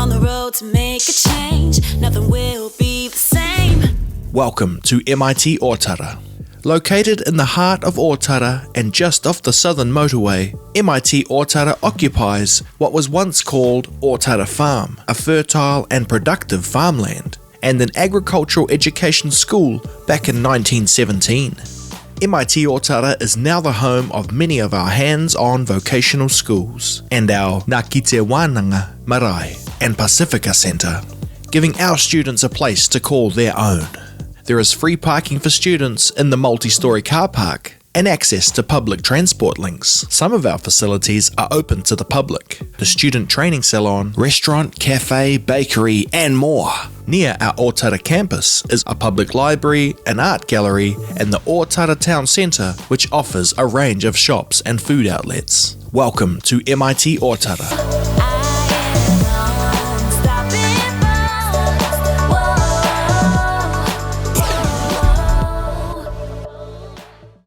on the road to make a change. Nothing will be the same. Welcome to MIT Ōtara. Located in the heart of Ōtara and just off the southern motorway, MIT Ōtara occupies what was once called Ōtara Farm, a fertile and productive farmland, and an agricultural education school back in 1917. MIT Ōtara is now the home of many of our hands-on vocational schools and our Ngā Kete Wānanga, marae and Pasifika Centre, giving our students a place to call their own. There is free parking for students in the multi-storey car park and access to public transport links. Some of our facilities are open to the public. The student training salon, restaurant, cafe, bakery and more. Near our Ōtara Campus is a public library, an art gallery and the Ōtara Town Centre, which offers a range of shops and food outlets. Welcome to MIT Ōtara.